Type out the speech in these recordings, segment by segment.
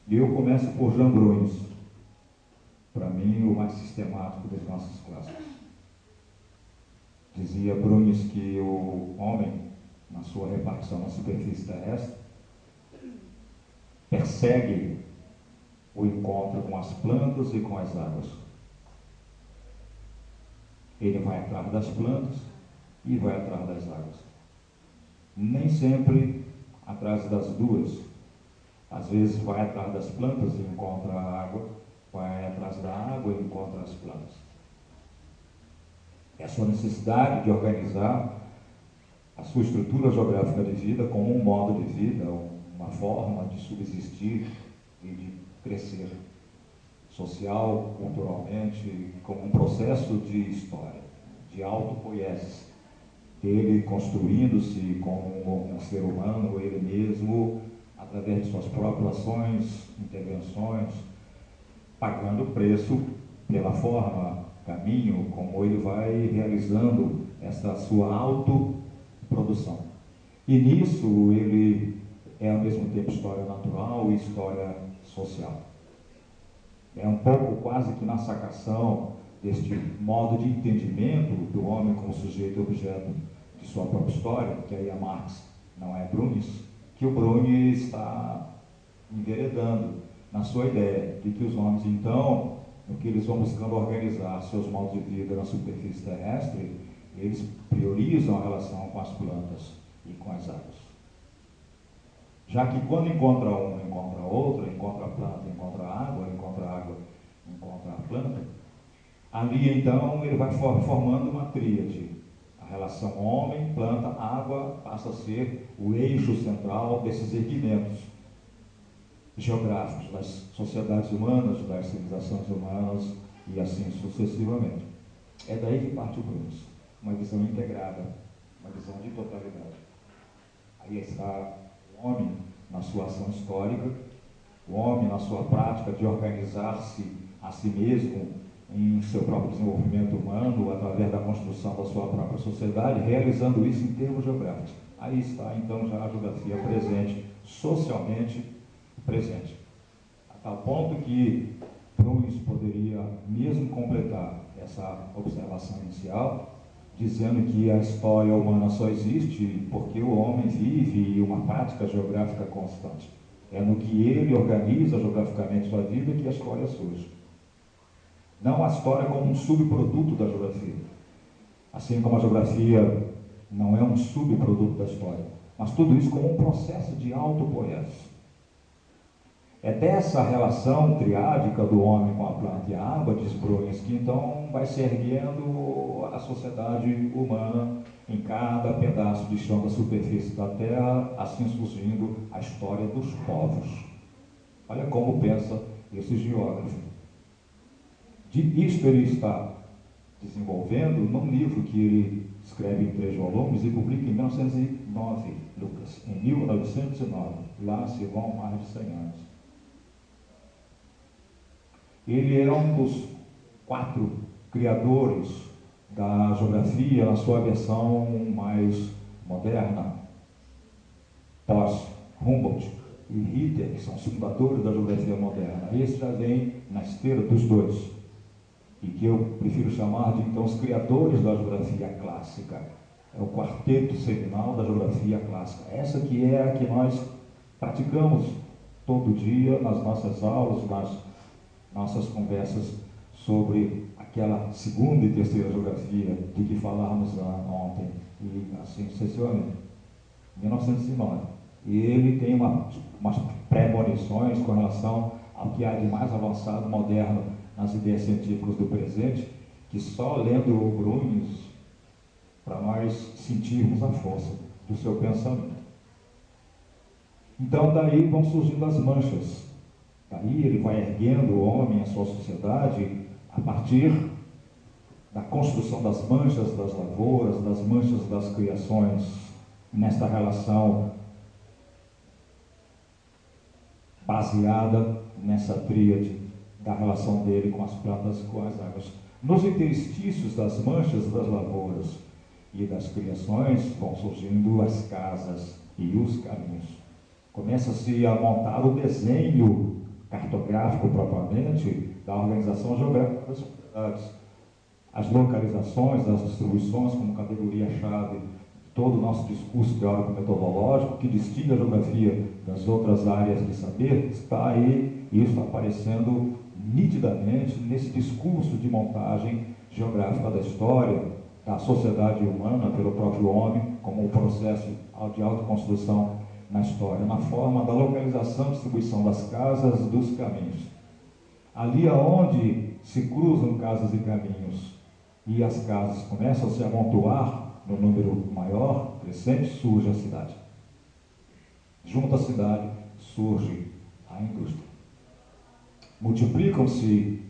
E eu começo por Jean Bruns, para mim o mais sistemático dos nossos clássicos. Dizia Bruns que o homem, na sua repartição na superfície terrestre, persegue o encontro com as plantas e com as águas. Ele vai atrás das plantas e vai atrás das águas. Nem sempre atrás das duas. Às vezes vai atrás das plantas e encontra a água, vai atrás da água e encontra as plantas. É a sua necessidade de organizar a sua estrutura geográfica de vida como um modo de vida, uma forma de subsistir e de crescer social, culturalmente, como um processo de história, de autopoiesis, ele construindo-se como um ser humano, ele mesmo, através de suas próprias ações, intervenções, pagando preço pela forma, caminho, como ele vai realizando essa sua autoprodução. E nisso ele é ao mesmo tempo história natural e história social. É um pouco quase que na sacação deste modo de entendimento do homem como sujeito e objeto de sua própria história, que aí é Marx, não é Brunis, que o Brunis está enveredando na sua ideia de que os homens, então, no que eles vão buscando organizar seus modos de vida na superfície terrestre, eles priorizam a relação com as plantas e com as águas. Já que quando encontra um, encontra outro, encontra a planta, encontra a água, encontra a planta, ali então ele vai formando uma tríade. A relação homem, planta, água passa a ser o eixo central desses erguimentos geográficos das sociedades humanas, das civilizações humanas e assim sucessivamente. É daí que parte o Bruns, uma visão integrada, uma visão de totalidade. Aí está o homem na sua ação histórica, o homem na sua prática de organizar-se a si mesmo em seu próprio desenvolvimento humano, através da construção da sua própria sociedade, realizando isso em termos geográficos. Aí está então já a geografia presente, socialmente presente. A tal ponto que Bruns poderia mesmo completar essa observação inicial, dizendo que a história humana só existe porque o homem vive uma prática geográfica constante. É no que ele organiza geograficamente sua vida que a história surge. Não a história como um subproduto da geografia. Assim como a geografia não é um subproduto da história, mas tudo isso como um processo de autopoiesis. É dessa relação triádica do homem com a planta e a água, diz Bruns, que então vai se erguendo a sociedade humana em cada pedaço de chão da superfície da Terra, assim surgindo a história dos povos. Olha como pensa esse geógrafo. Isto ele está desenvolvendo num livro que ele escreve em 3 volumes e publica em 1909, Lucas, em 1909. Lá se vão mais de 100 anos. Ele é um dos 4 criadores da geografia na sua versão mais moderna, pós-Humboldt e Ritter, que são os fundadores da geografia moderna. Esse já vem na esteira dos dois, e que eu prefiro chamar de, então, os criadores da geografia clássica. É o quarteto seminal da geografia clássica. Essa que é a que nós praticamos todo dia nas nossas aulas, nas nossas conversas sobre aquela segunda e terceira geografia de que falamos ontem, e assim sucessivamente. 1909. E ele tem umas premonições com relação ao que há de mais avançado, moderno, nas ideias científicas do presente, que só lendo o Bruns, para nós sentirmos a força do seu pensamento. Então, daí vão surgindo as manchas. Daí ele vai erguendo o homem, a sua sociedade, a partir da construção das manchas das lavouras, das manchas das criações, nesta relação baseada nessa tríade da relação dele com as plantas e com as águas. Nos interstícios das manchas das lavouras e das criações vão surgindo as casas e os caminhos. Começa-se a montar o desenho cartográfico propriamente da organização geográfica das sociedades. As localizações, as distribuições como categoria-chave de todo o nosso discurso teórico-metodológico que distingue a geografia das outras áreas de saber, está aí e está aparecendo nitidamente nesse discurso de montagem geográfica da história, da sociedade humana pelo próprio homem, como um processo de autoconstrução na história, na forma da localização e distribuição das casas, dos caminhos. Ali aonde se cruzam casas e caminhos e as casas começam a se amontoar no número maior, crescente, surge a cidade. Junto à cidade surge a indústria. Multiplicam-se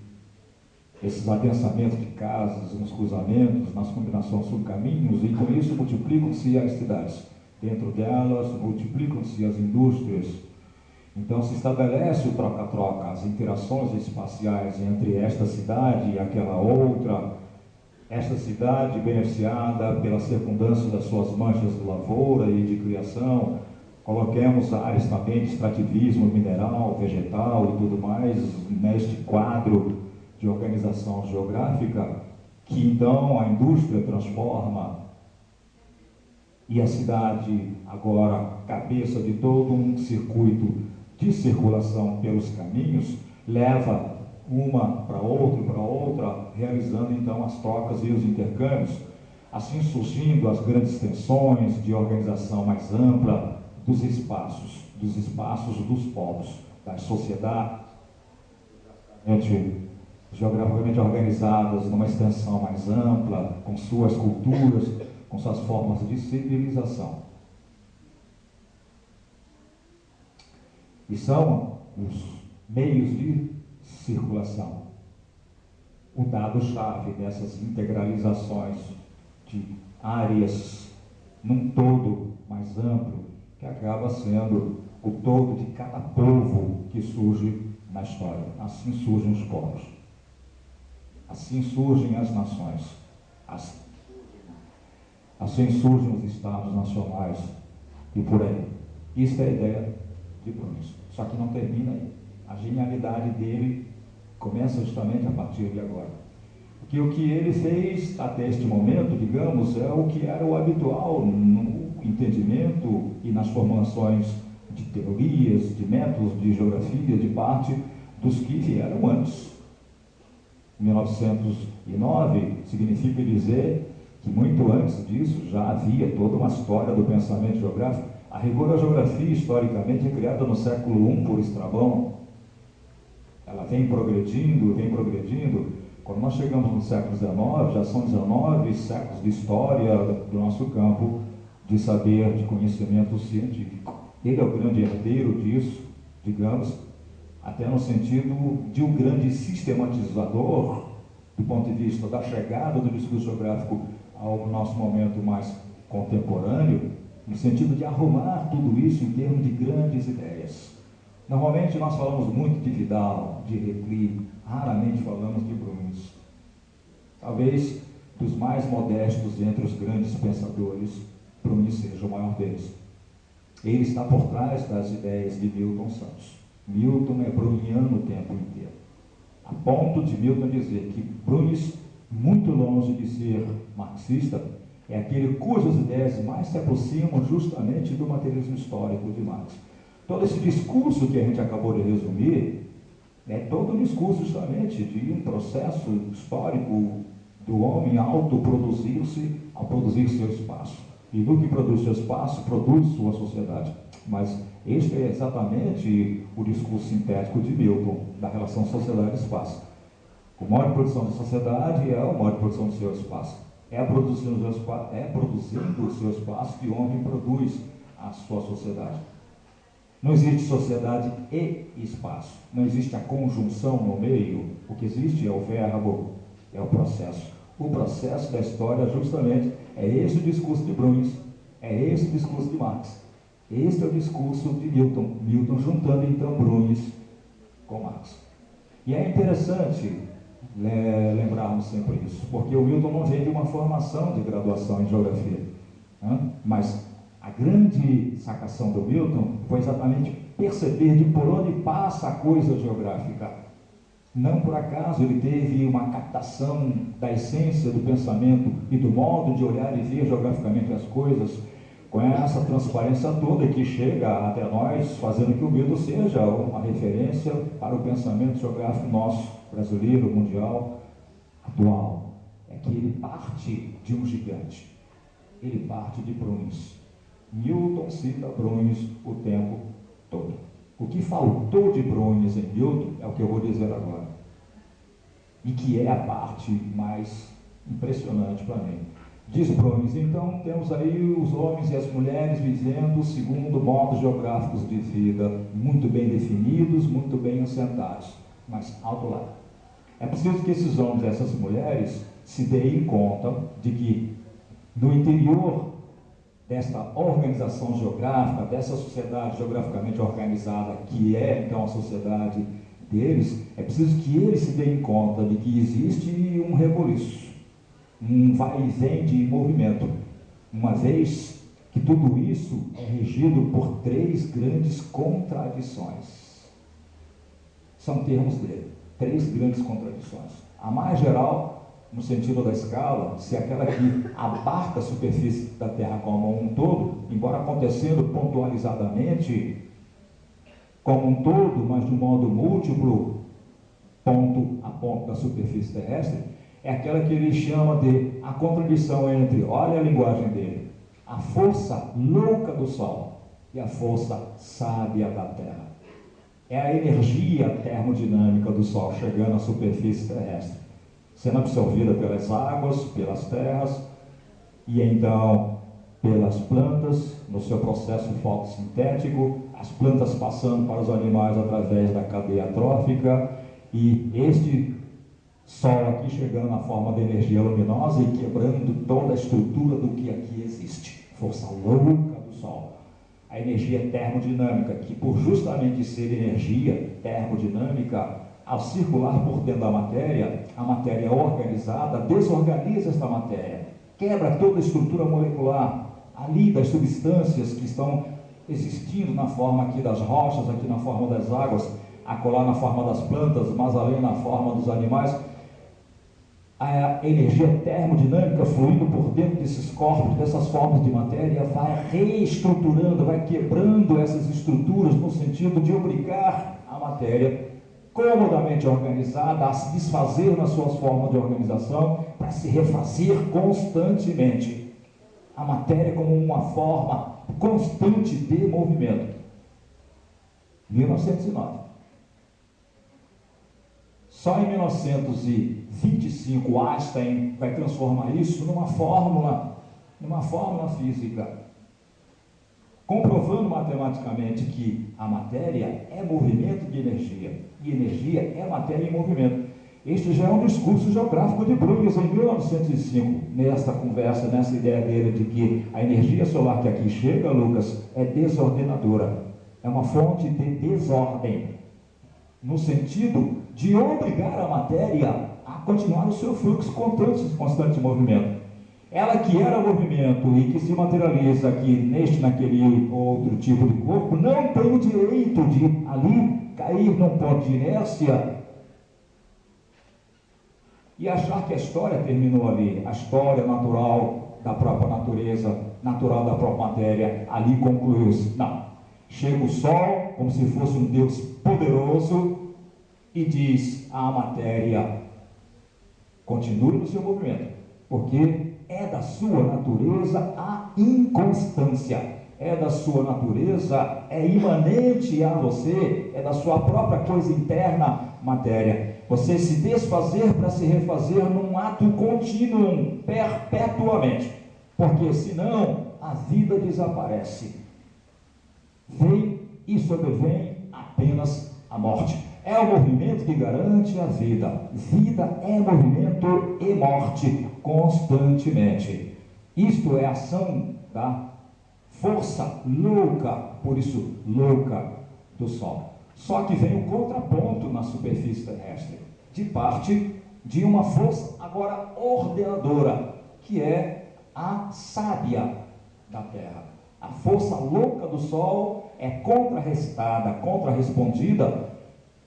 esses adensamentos de casas, nos cruzamentos, nas combinações subcaminhos, e com isso multiplicam-se as cidades. Dentro delas, multiplicam-se as indústrias. Então se estabelece o troca-troca, as interações espaciais entre esta cidade e aquela outra, esta cidade beneficiada pela circundância das suas manchas de lavoura e de criação. Coloquemos áreas também de extrativismo mineral, vegetal e tudo mais neste quadro de organização geográfica, que então a indústria transforma e a cidade, agora cabeça de todo um circuito de circulação pelos caminhos, leva uma para outra, realizando então as trocas e os intercâmbios, assim surgindo as grandes tensões de organização mais ampla dos espaços dos povos, das sociedades, geograficamente organizadas numa extensão mais ampla, com suas culturas, com suas formas de civilização. E são os meios de circulação o dado-chave dessas integralizações de áreas num todo mais amplo, que acaba sendo o todo de cada povo que surge na história. Assim surgem os povos. Assim surgem as nações. Assim surgem os estados nacionais e por aí. Isso é a ideia de Brunis. Só que não termina aí. A genialidade dele começa justamente a partir de agora. Porque o que ele fez até este momento, digamos, é o que era o habitual no entendimento e nas formulações de teorias, de métodos de geografia, de parte dos que vieram antes. 1909 significa dizer que muito antes disso já havia toda uma história do pensamento geográfico. A rigor, a geografia, historicamente, é criada no século I por Estrabão. Ela vem progredindo. Quando nós chegamos no século XIX, já são 19 séculos de história do nosso campo de saber, de conhecimento científico. Ele é o grande herdeiro disso, digamos, até no sentido de um grande sistematizador, do ponto de vista da chegada do discurso geográfico ao nosso momento mais contemporâneo, no sentido de arrumar tudo isso em termos de grandes ideias. Normalmente nós falamos muito de Vidal, de Reclus, raramente falamos de Brunis. Talvez dos mais modestos entre os grandes pensadores, Brunis seja o maior deles. Ele está por trás das ideias de Milton Santos. Milton é bruniano o tempo inteiro. A ponto de Milton dizer que Brunis, muito longe de ser marxista, é aquele cujas ideias mais se aproximam justamente do materialismo histórico de Marx. Todo esse discurso que a gente acabou de resumir é todo um discurso justamente de um processo histórico do homem autoproduzir-se ao produzir seu espaço. E do que produz seu espaço, produz sua sociedade. Mas este é exatamente o discurso sintético de Milton, da relação sociedade-espaço. O modo de produção da sociedade é o modo de produção do seu espaço. É produzindo o seu espaço que o homem produz a sua sociedade. Não existe sociedade e espaço. Não existe a conjunção no meio. O que existe é o verbo, é o processo. O processo da história, justamente, é esse o discurso de Brunis, é esse o discurso de Marx. Este é o discurso de Milton. Milton juntando, então, Brunis com Marx. E é interessante lembrarmos sempre isso, porque o Milton não vem de uma formação de graduação em geografia, né? Mas a grande sacação do Milton foi exatamente perceber de por onde passa a coisa geográfica. Não por acaso ele teve uma captação da essência do pensamento e do modo de olhar e ver geograficamente as coisas, com essa transparência toda que chega até nós, fazendo que o mito seja uma referência para o pensamento geográfico nosso, brasileiro, mundial, atual. É que ele parte de um gigante, ele parte de Bruns. Newton cita Bruns o tempo todo. O que faltou de Bruns em Newton é o que eu vou dizer agora, e que é a parte mais impressionante para mim. Diz Bruns, então temos aí os homens e as mulheres vivendo segundo modos geográficos de vida muito bem definidos, muito bem assentados, mas alto lá. É preciso que esses homens e essas mulheres se deem conta de que no interior desta organização geográfica, dessa sociedade geograficamente organizada, que é então a sociedade deles, é preciso que eles se deem conta de que existe um reboliço, um vai e vem de movimento, uma vez que tudo isso é regido por três grandes contradições. São termos dele, três grandes contradições. A mais geral, no sentido da escala, se aquela que abarca a superfície da Terra como um todo, embora acontecendo pontualizadamente como um todo, mas de um modo múltiplo, ponto a ponto da superfície terrestre, é aquela que ele chama de a contradição entre, olha a linguagem dele, a força louca do Sol e a força sábia da Terra. É a energia termodinâmica do Sol chegando à superfície terrestre, sendo absorvida pelas águas, pelas terras e então pelas plantas no seu processo fotossintético, as plantas passando para os animais através da cadeia trófica e este Sol aqui chegando na forma de energia luminosa e quebrando toda a estrutura do que aqui existe. Força louca do Sol. A energia termodinâmica, que por justamente ser energia termodinâmica, ao circular por dentro da matéria, a matéria organizada desorganiza esta matéria, quebra toda a estrutura molecular ali das substâncias que estão existindo na forma aqui das rochas, aqui na forma das águas, acolá na forma das plantas, mas além na forma dos animais. A energia termodinâmica fluindo por dentro desses corpos, dessas formas de matéria, vai reestruturando, vai quebrando essas estruturas no sentido de obrigar a matéria comodamente organizada a se desfazer nas suas formas de organização para se refazer constantemente. A matéria como uma forma constante de movimento. 1909. Só em 1925 Einstein vai transformar isso numa fórmula física, comprovando matematicamente que a matéria é movimento de energia, e energia é matéria em movimento. Este já é um discurso geográfico de Brugge em 1905, nesta conversa, nessa ideia dele de que a energia solar que aqui chega, Lucas, é desordenadora, é uma fonte de desordem, no sentido de obrigar a matéria a continuar o seu fluxo constante movimento. Ela que era movimento e que se materializa aqui neste, naquele outro tipo de corpo, não tem o direito de ali cair num ponto de inércia e achar que a história terminou ali. A história natural da própria natureza, natural da própria matéria, ali concluiu-se. Não. Chega o Sol, como se fosse um Deus poderoso, e diz à matéria: continue no seu movimento, porque é da sua natureza a inconstância, é da sua natureza, é imanente a você, é da sua própria coisa interna, matéria. Você se desfazer para se refazer num ato contínuo, perpetuamente, porque senão a vida desaparece. Vem e sobrevém apenas a morte. É o movimento que garante a vida. Vida é movimento e morte constantemente. Isto é a ação da força louca, por isso louca, do Sol. Só que vem o contraponto na superfície terrestre, de parte de uma força agora ordenadora, que é a sábia da Terra. A força louca do Sol é contrarrestada, contrarrespondida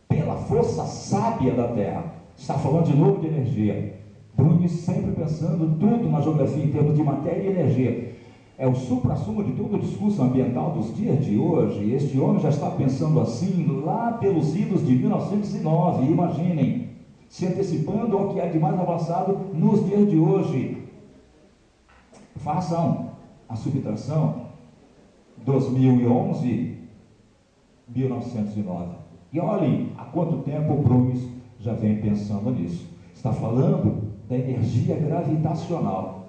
pela força sábia da Terra. Está falando de novo de energia. Bruni sempre pensando tudo na geografia em termos de matéria e energia. É o supra-sumo de todo o discurso ambiental dos dias de hoje. Este homem já está pensando assim lá pelos idos de 1909, imaginem, se antecipando ao que há de mais avançado nos dias de hoje. Façam a subtração 2011, 1909. E olhem há quanto tempo o Bruni já vem pensando nisso. Está falando da energia gravitacional.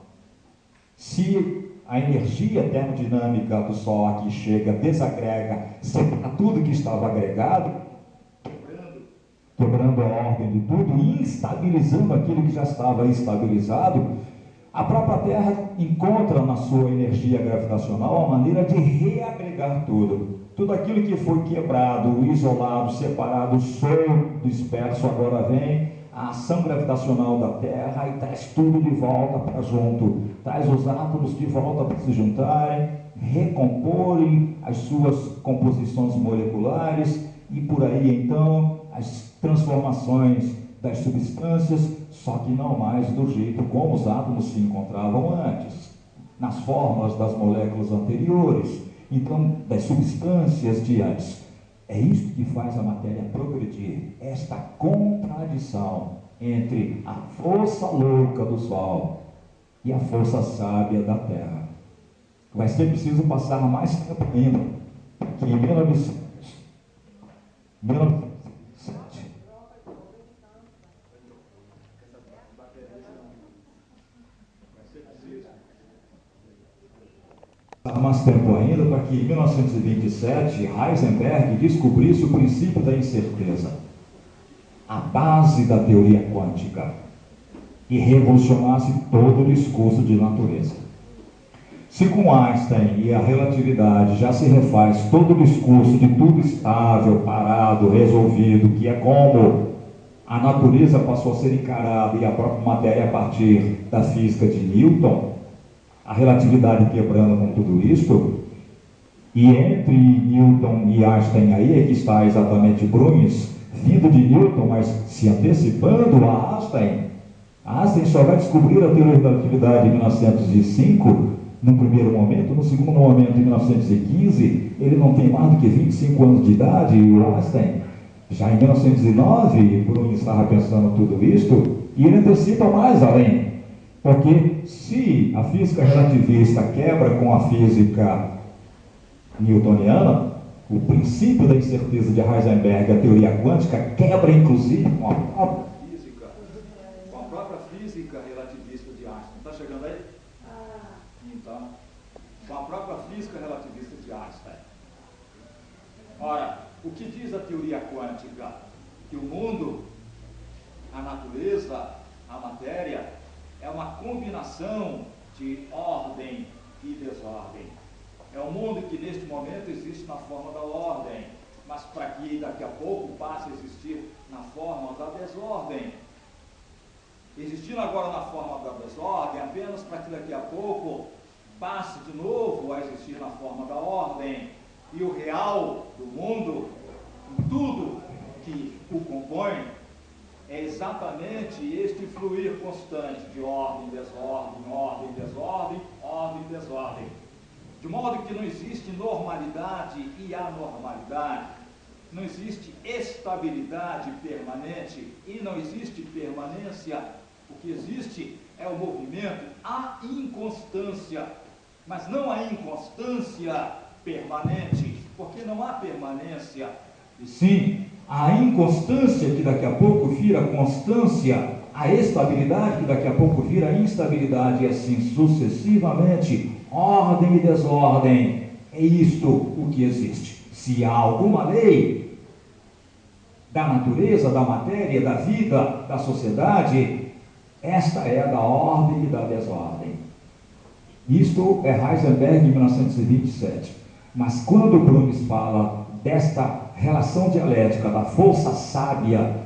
Se a energia termodinâmica do Sol aqui chega, desagrega, separa tudo que estava agregado, quebrando a ordem de tudo, instabilizando aquilo que já estava estabilizado, a própria Terra encontra na sua energia gravitacional a maneira de reagregar tudo. Tudo aquilo que foi quebrado, isolado, separado, solto, disperso, agora vem a ação gravitacional da Terra e traz tudo de volta para junto, traz os átomos de volta para se juntarem, recomporem as suas composições moleculares e por aí então as transformações das substâncias, só que não mais do jeito como os átomos se encontravam antes, nas formas das moléculas anteriores, então das substâncias de antes. É isso que faz a matéria progredir, esta contradição entre a força louca do Sol e a força sábia da Terra. Vai ser preciso passar mais tempo ainda, que em 1907, mais tempo ainda para que em 1927 Heisenberg descobrisse o princípio da incerteza, a base da teoria quântica, e revolucionasse todo o discurso de natureza. Se com Einstein e a relatividade já se refaz todo o discurso de tudo estável, parado, resolvido, que é como a natureza passou a ser encarada e a própria matéria a partir da física de Newton, a relatividade quebrando com tudo isto, e entre Newton e Einstein aí é que está exatamente Bruni, vindo de Newton, mas se antecipando a Einstein. Einstein só vai descobrir a teoria da relatividade em 1905, no primeiro momento, no segundo momento, em 1915, ele não tem mais do que 25 anos de idade, e o Einstein, já em 1909, Bruni estava pensando tudo isto, e ele antecipa mais além. Porque se a física relativista quebra com a física newtoniana, o princípio da incerteza de Heisenberg, a teoria quântica, quebra inclusive com a própria física relativista de Einstein. Está chegando aí? Então, com a própria física relativista de Einstein. Ora, o que diz a teoria quântica? Que o mundo, a natureza, a matéria, é uma combinação de ordem e desordem. É um mundo que neste momento existe na forma da ordem, mas para que daqui a pouco passe a existir na forma da desordem. Existindo agora na forma da desordem, apenas para que daqui a pouco passe de novo a existir na forma da ordem. E o real do mundo, em tudo que o compõe, é exatamente este fluir constante de ordem, desordem, ordem, desordem, ordem, desordem. De modo que não existe normalidade e anormalidade, não existe estabilidade permanente e não existe permanência. O que existe é o movimento, a inconstância, mas não a inconstância permanente, porque não há permanência, e sim a inconstância que daqui a pouco vira constância, a estabilidade que daqui a pouco vira instabilidade, e assim sucessivamente, ordem e desordem. É isto o que existe. Se há alguma lei da natureza, da matéria, da vida, da sociedade, esta é a da ordem e da desordem. Isto é Heisenberg em 1927. Mas quando Bruni fala desta relação dialética da força sábia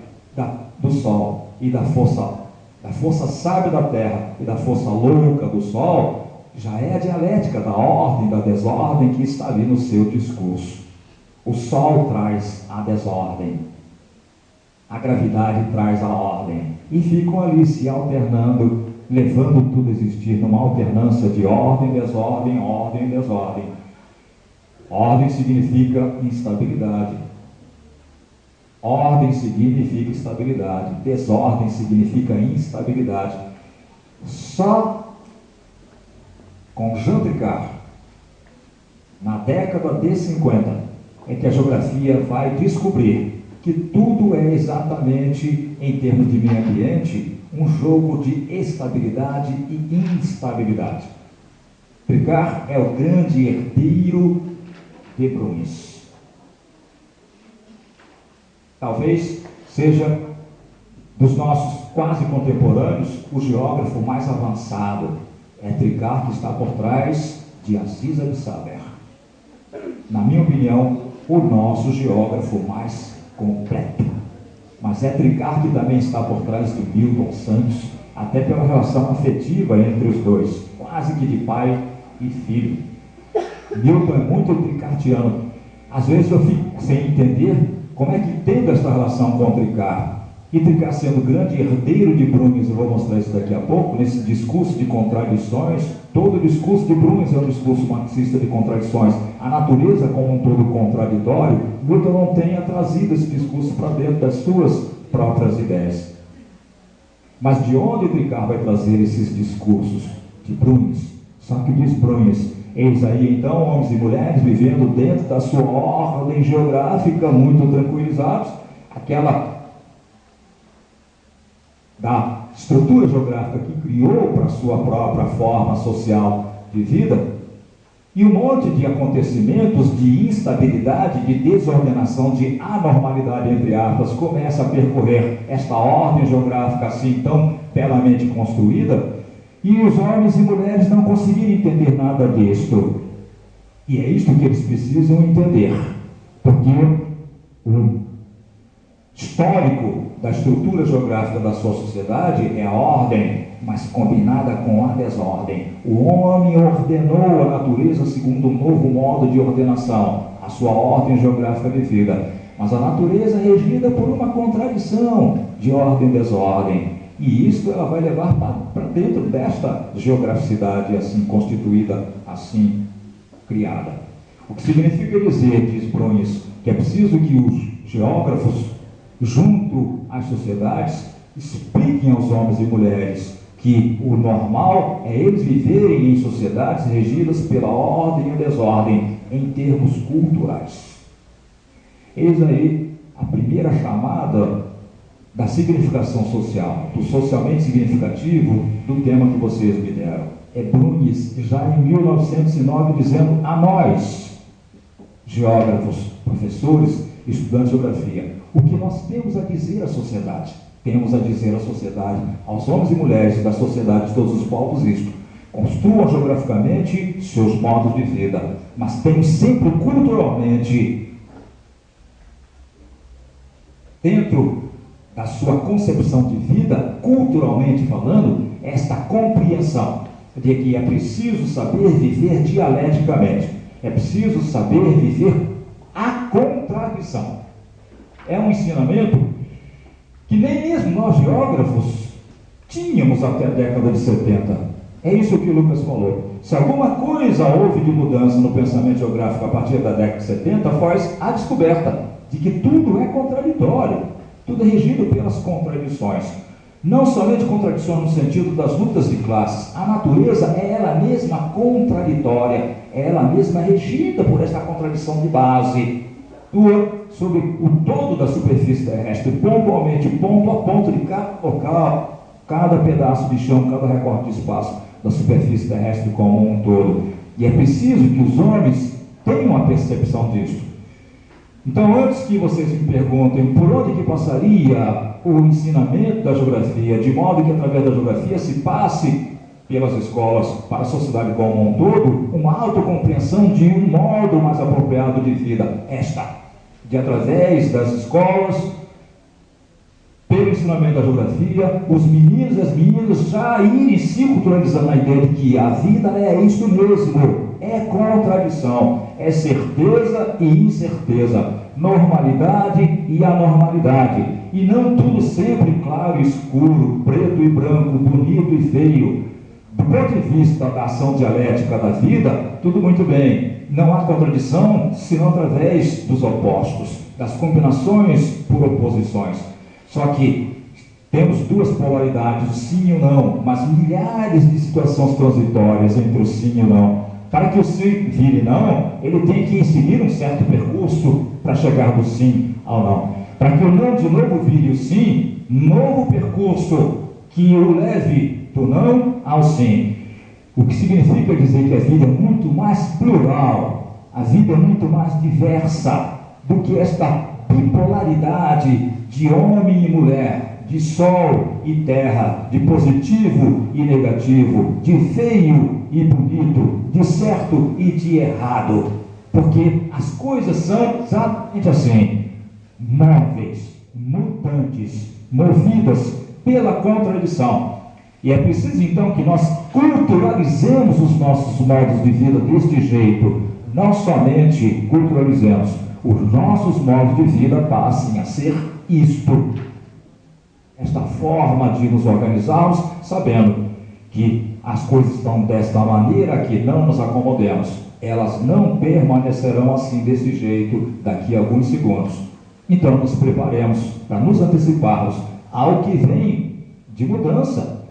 do Sol e da força sábia da Terra e da força louca do Sol, já é a dialética da ordem, da desordem que está ali no seu discurso. O sol traz a desordem, a gravidade traz a ordem, e ficam ali se alternando, levando tudo a existir numa alternância de ordem, desordem, ordem, desordem. Ordem significa instabilidade. Ordem significa estabilidade. Desordem significa instabilidade. Só com Jean Tricart, na década de 50, é que a geografia vai descobrir que tudo é exatamente, em termos de meio ambiente, um jogo de estabilidade e instabilidade. Tricart é o grande herdeiro de Bruns. Talvez seja, dos nossos quase contemporâneos, o geógrafo mais avançado. É Tricart que está por trás de Aziz Absaber. Na minha opinião, o nosso geógrafo mais completo. Mas é Tricart que também está por trás de Milton Santos, até pela relação afetiva entre os dois, quase que de pai e filho. Milton é muito tricartiano. Às vezes eu fico sem entender como é que tendo esta relação com Tricart, e Tricart sendo grande herdeiro de Bruns, eu vou mostrar isso daqui a pouco, nesse discurso de contradições. Todo o discurso de Bruns é um discurso marxista de contradições. A natureza como um todo contraditório, Milton não tenha trazido esse discurso para dentro das suas próprias ideias. Mas de onde Tricart vai trazer esses discursos? De Bruns. Só que diz Bruns: eis aí então homens e mulheres vivendo dentro da sua ordem geográfica, muito tranquilizados, aquela da estrutura geográfica que criou para a sua própria forma social de vida, e um monte de acontecimentos de instabilidade, de desordenação, de anormalidade, entre aspas, começa a percorrer esta ordem geográfica assim tão belamente construída, e os homens e mulheres não conseguiram entender nada disto. E é isto que eles precisam entender, porque o histórico da estrutura geográfica da sua sociedade é a ordem, mas combinada com a desordem. O homem ordenou a natureza segundo um novo modo de ordenação, a sua ordem geográfica de vida. Mas a natureza é regida por uma contradição de ordem e desordem. E isso ela vai levar para dentro desta geograficidade assim constituída, assim criada. O que significa dizer, diz Bruns, que é preciso que os geógrafos, junto às sociedades, expliquem aos homens e mulheres que o normal é eles viverem em sociedades regidas pela ordem e desordem em termos culturais. Eis aí a primeira chamada da significação social, do socialmente significativo do tema que vocês me deram. É Bruns, já em 1909, dizendo a nós, geógrafos, professores, estudantes de geografia, o que nós temos a dizer à sociedade. Temos a dizer à sociedade, aos homens e mulheres da sociedade de todos os povos, isto: construam geograficamente seus modos de vida, mas tenham sempre culturalmente, dentro da sua concepção de vida, culturalmente falando, esta compreensão de que é preciso saber viver dialeticamente, é preciso saber viver a contradição. É um ensinamento que nem mesmo nós geógrafos tínhamos até a década de 70. É isso que o Lucas falou. Se alguma coisa houve de mudança no pensamento geográfico a partir da década de 70, foi a descoberta de que tudo é contraditório. Tudo é regido pelas contradições. Não somente contradições no sentido das lutas de classes. A natureza é ela mesma contraditória, é ela mesma regida por esta contradição de base. Tua sobre o todo da superfície terrestre, pontualmente, ponto a ponto de cada local, cada pedaço de chão, cada recorte de espaço da superfície terrestre como um todo. E é preciso que os homens tenham a percepção disto. Então, antes que vocês me perguntem por onde que passaria o ensinamento da geografia, de modo que através da geografia se passe pelas escolas para a sociedade como um todo, uma autocompreensão de um modo mais apropriado de vida, de através das escolas, pelo ensino ensinamento da geografia, os meninos e as meninas já irem se culturalizando na ideia de que a vida é isso mesmo, é contradição, é certeza e incerteza, normalidade e anormalidade, e não tudo sempre claro e escuro, preto e branco, bonito e feio. Do ponto de vista da ação dialética da vida, tudo muito bem, não há contradição senão através dos opostos, das combinações por oposições. Só que temos duas polaridades, o sim e o não, mas milhares de situações transitórias entre o sim e o não. Para que o sim vire não, ele tem que seguir um certo percurso para chegar do sim ao não. Para que o não de novo vire o sim, novo percurso que o leve do não ao sim. O que significa dizer que a vida é muito mais plural, a vida é muito mais diversa do que esta bipolaridade de homem e mulher, de sol e terra, de positivo e negativo, de feio e bonito, de certo e de errado, porque as coisas são exatamente assim, móveis, mutantes, movidas pela contradição. E é preciso então que nós culturalizemos os nossos modos de vida deste jeito, não somente culturalizemos, os nossos modos de vida passem a ser isto, esta forma de nos organizarmos, sabendo que as coisas estão desta maneira que não nos acomodemos, elas não permanecerão assim desse jeito daqui a alguns segundos. Então nos preparemos para nos anteciparmos ao que vem de mudança,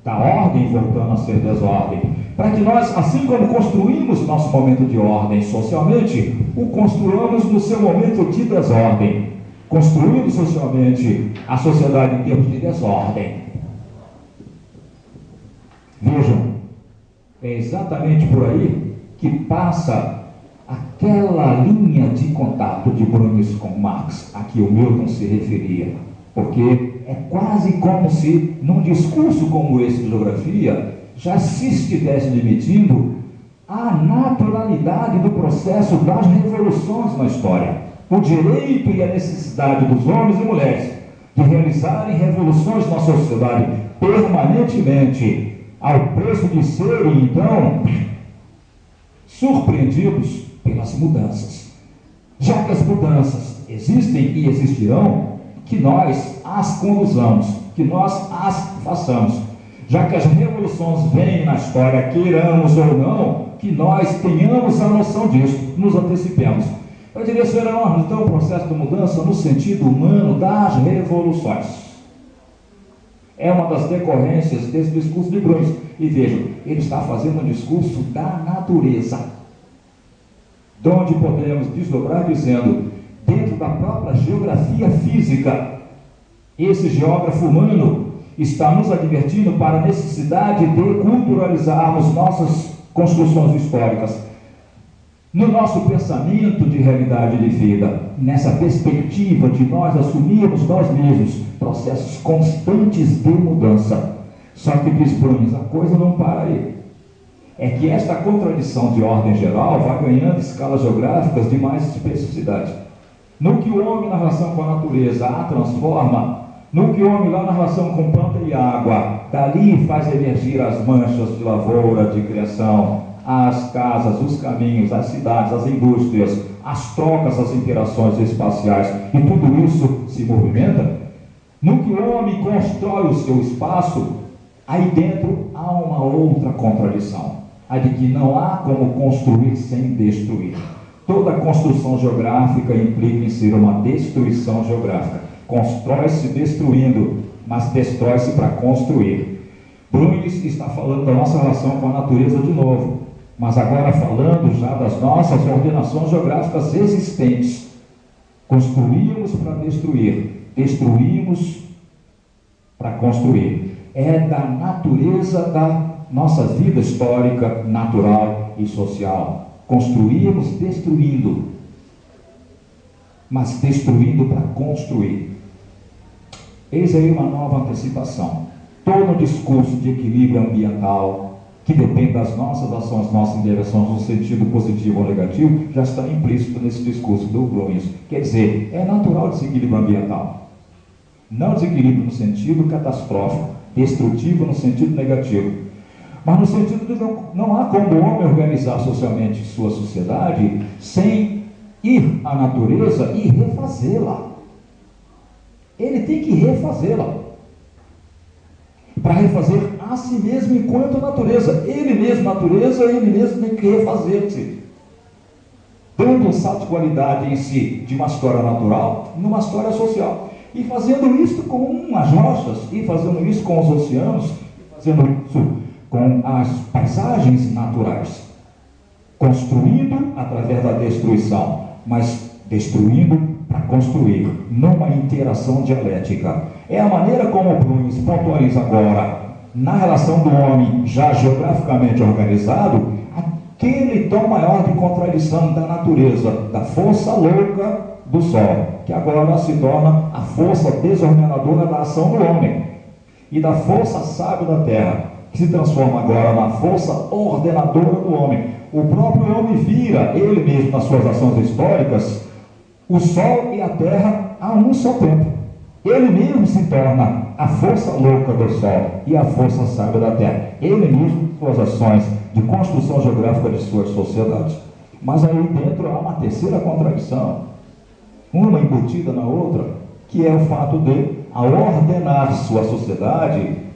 da ordem voltando a ser desordem, para que nós, assim como construímos nosso momento de ordem socialmente, o construamos no seu momento de desordem, construindo socialmente a sociedade em termos de desordem. Vejam, é exatamente por aí que passa aquela linha de contato de Brunius com Marx, a que o Milton se referia, porque é quase como se, num discurso como esse de geografia, já se estivesse admitindo a naturalidade do processo das revoluções na história, o direito e a necessidade dos homens e mulheres de realizarem revoluções na sociedade permanentemente, ao preço de serem, então, surpreendidos pelas mudanças. Já que as mudanças existem e existirão, que nós as conduzamos, que nós as façamos. Já que as revoluções vêm na história, queiramos ou não, que nós tenhamos a noção disso, nos antecipemos. Eu diria, senhor Enorme, então o processo de mudança no sentido humano das revoluções é uma das decorrências desse discurso de Brunius. E vejam, ele está fazendo um discurso da natureza, de onde podemos desdobrar dizendo, dentro da própria geografia física, esse geógrafo humano está nos advertindo para a necessidade de culturalizarmos nossas construções históricas, no nosso pensamento de realidade de vida, nessa perspectiva de nós assumirmos nós mesmos processos constantes de mudança. Só que diz Brunius, a coisa não para aí. É que esta contradição de ordem geral vai ganhando escalas geográficas de mais especificidade. No que o homem na relação com a natureza a transforma, no que o homem lá na relação com planta e água, dali faz emergir as manchas de lavoura, de criação, as casas, os caminhos, as cidades, as indústrias, as trocas, as interações espaciais, e tudo isso se movimenta. No que o homem constrói o seu espaço, aí dentro há uma outra contradição, a de que não há como construir sem destruir. Toda construção geográfica implica em ser uma destruição geográfica. Constrói-se destruindo, mas destrói-se para construir. Brunius está falando da nossa relação com a natureza de novo, mas agora falando já das nossas ordenações geográficas existentes. Construímos para destruir, destruímos para construir. É da natureza da nossa vida histórica, natural e social. Construímos destruindo, mas destruindo para construir. Eis aí uma nova antecipação. Todo o discurso de equilíbrio ambiental, que depende das nossas ações, nossas intervenções no sentido positivo ou negativo, já está implícito nesse discurso do Brunius. Quer dizer, é natural esse equilíbrio ambiental. Não desequilíbrio no sentido catastrófico, destrutivo no sentido negativo, mas no sentido de não há como o homem organizar socialmente sua sociedade sem ir à natureza e refazê-la. Ele tem que refazê-la. Para refazer a si mesmo enquanto natureza. Ele mesmo, natureza, ele mesmo tem que refazer-se. Dando um salto de qualidade em si de uma história natural numa história social. E fazendo isso com as rochas, e fazendo isso com os oceanos, e fazendo isso com as paisagens naturais. Construindo através da destruição, mas destruindo para construir, numa interação dialética. É a maneira como o Bruns pontualiza agora, na relação do homem já geograficamente organizado, aquele tom maior de contradição da natureza, da força louca do sol, que agora se torna a força desordenadora da ação do homem, e da força sábia da terra, que se transforma agora na força ordenadora do homem. O próprio homem vira, ele mesmo nas suas ações históricas, o sol e a terra a um só tempo. Ele mesmo se torna a força louca do sol e a força sábia da terra. Ele mesmo, suas ações de construção geográfica de suas sociedades. Mas aí dentro há uma terceira contradição, uma embutida na outra, que é o fato de, ao ordenar sua sociedade,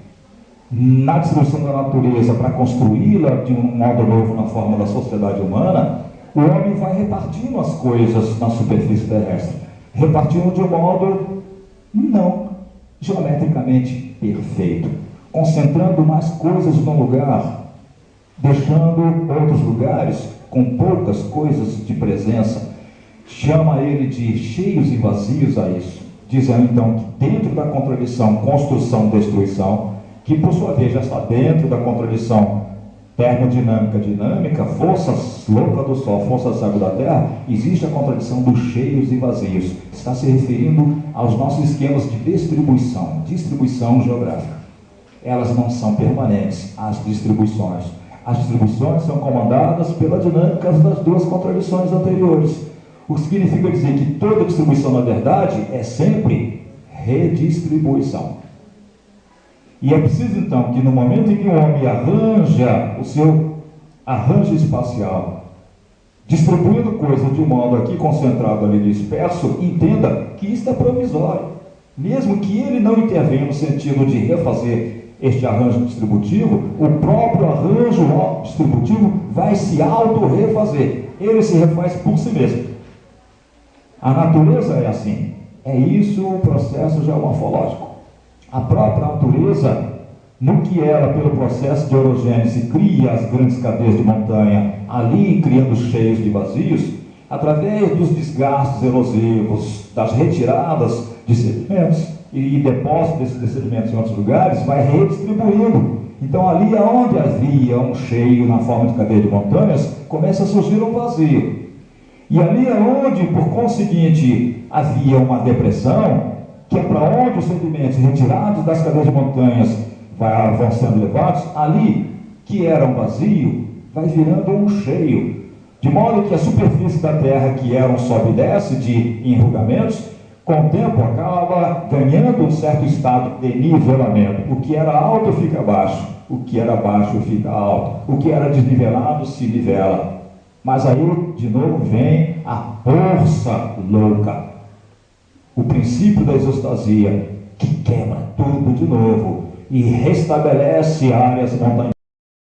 na distribuição da natureza para construí-la de um modo novo na forma da sociedade humana, o homem vai repartindo as coisas na superfície terrestre, repartindo de um modo não geometricamente perfeito, concentrando mais coisas num lugar, deixando outros lugares com poucas coisas de presença. Chama ele de cheios e vazios a isso, dizendo então que dentro da contradição construção-destruição, que por sua vez já está dentro da contradição termodinâmica-dinâmica, força louca do sol, força sábia da terra, existe a contradição dos cheios e vazios. Está se referindo aos nossos esquemas de distribuição geográfica. Elas não são permanentes, as distribuições. As distribuições são comandadas pela dinâmica das duas contradições anteriores. O que significa dizer que toda distribuição, na verdade, é sempre redistribuição. E é preciso, então, que no momento em que o homem arranja o seu arranjo espacial, distribuindo coisas de um modo aqui concentrado, ali disperso, entenda que isso é provisório. Mesmo que ele não intervenha no sentido de refazer este arranjo distributivo, o próprio arranjo distributivo vai se auto-refazer. Ele se refaz por si mesmo. A natureza é assim. É isso o processo geomorfológico. A própria natureza, no que ela, pelo processo de orogênese, cria as grandes cadeias de montanha, ali criando cheios de vazios, através dos desgastes erosivos, das retiradas de sedimentos e depósito desses sedimentos em outros lugares, vai redistribuindo. Então, ali onde havia um cheio na forma de cadeia de montanhas, começa a surgir um vazio. E ali onde, por conseguinte, havia uma depressão, que é para onde os sedimentos retirados das cadeias de montanhas vão sendo levados, ali, que era um vazio, vai virando um cheio. De modo que a superfície da terra, que era um sobe e desce de enrugamentos, com o tempo acaba ganhando um certo estado de nivelamento. O que era alto fica baixo, o que era baixo fica alto, o que era desnivelado se nivela. Mas aí, de novo, vem a força louca. O princípio da isostasia, que quebra tudo de novo e restabelece áreas montanhosas.